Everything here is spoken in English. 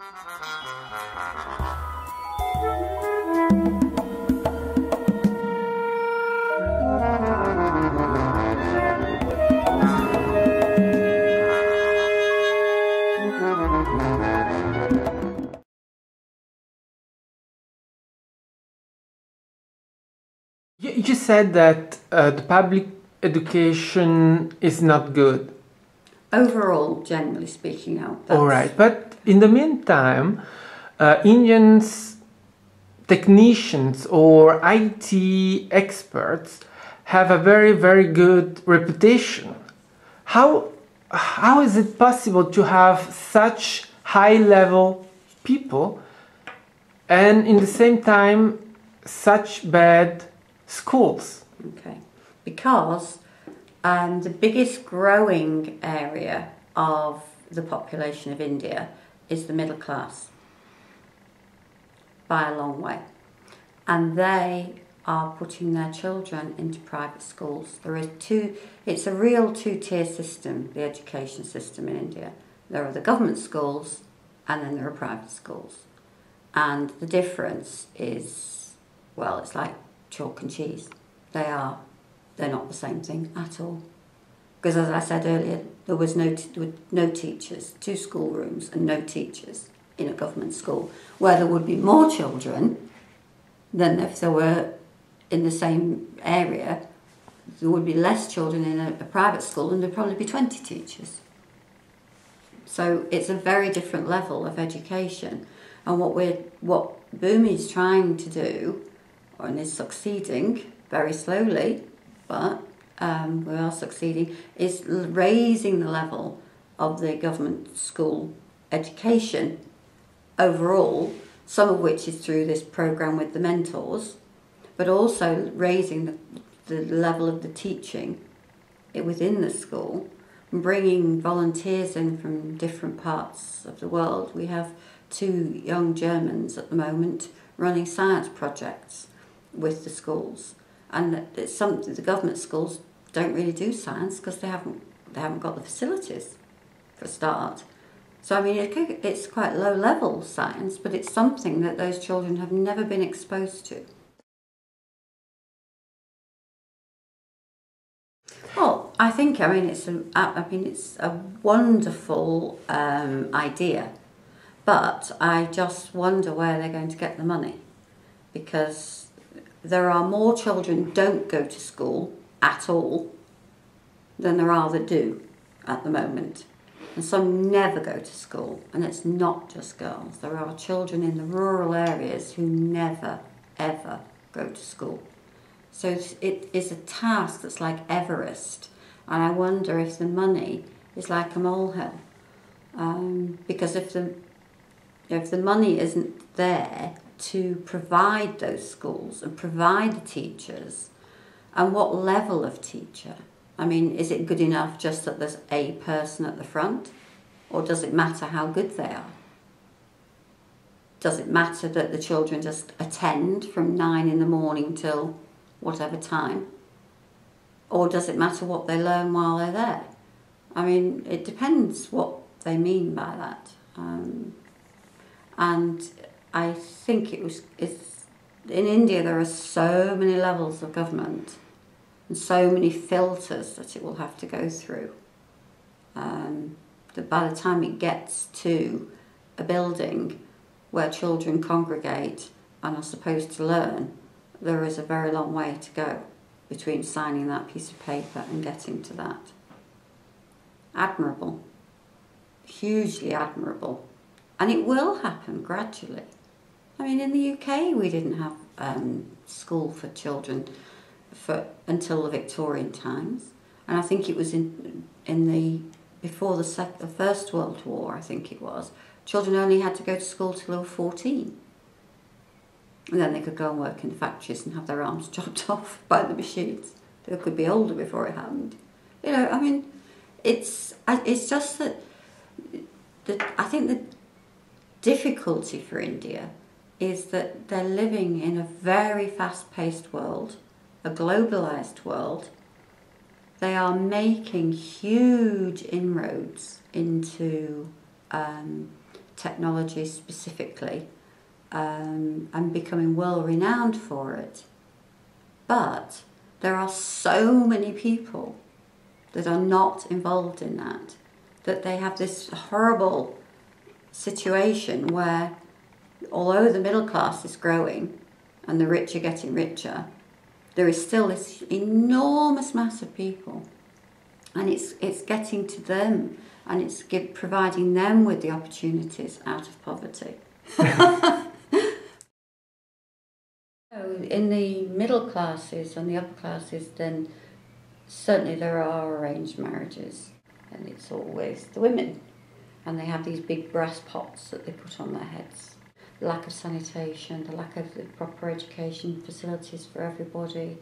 You said that the public education is not good. Overall, generally speaking, now. All right, but in the meantime, Indians, technicians or IT experts have a very, very good reputation. How is it possible to have such high-level people and in the same time such bad schools? Okay, because the biggest growing area of the population of India is the middle class, by a long way. And they are putting their children into private schools. It's a real two-tier system, the education system in India. There are the government schools and then there are private schools. And the difference is, well, it's like chalk and cheese. They're not the same thing at all. Because as I said earlier, there was no teachers, 2 schoolrooms and no teachers in a government school, where there would be more children than if there were in the same area. There would be less children in a private school and there'd probably be 20 teachers. So it's a very different level of education. And what Bhumi is trying to do, and is succeeding very slowly, but we are succeeding, is raising the level of the government school education overall, some of which is through this programme with the mentors, but also raising the level of the teaching within the school, and bringing volunteers in from different parts of the world. We have 2 young Germans at the moment running science projects with the schools, and it's something the government schools don't really do science because they haven't got the facilities for a start. So I mean, it's quite low level science, but it's something that those children have never been exposed to. Well, I mean it's a wonderful idea, but I just wonder where they're going to get the money, because there are more children who don't go to school at all than there are that do at the moment. And some never go to school, and it's not just girls. There are children in the rural areas who never, ever go to school. So it is a task that's like Everest, and I wonder if the money is like a molehill. Because if the money isn't there to provide those schools and provide the teachers, and what level of teacher? I mean, is it good enough just that there's a person at the front? Or does it matter how good they are? Does it matter that the children just attend from 9 in the morning till whatever time? Or does it matter what they learn while they're there? I mean, it depends what they mean by that. And I think in India there are so many levels of government and so many filters that it will have to go through, that by the time it gets to a building where children congregate and are supposed to learn, there is a very long way to go between signing that piece of paper and getting to that. Admirable, hugely admirable, and it will happen gradually. I mean, in the UK we didn't have school for children until the Victorian times, and I think it was before the First World War, I think it was. Children only had to go to school till they were 14, and then they could go and work in the factories and have their arms chopped off by the machines. They could be older before it happened. You know, I mean, it's just that I think the difficulty for India is that they're living in a very fast-paced world, a globalised world. They are making huge inroads into technology specifically, and becoming well renowned for it. But there are so many people that are not involved in that they have this horrible situation where, although the middle class is growing and the rich are getting richer, there is still this enormous mass of people, and it's getting to them, and it's providing them with the opportunities out of poverty. In the middle classes and the upper classes, then certainly there are arranged marriages, and it's always the women, and they have these big brass pots that they put on their heads. The lack of sanitation, the lack of the proper education facilities for everybody,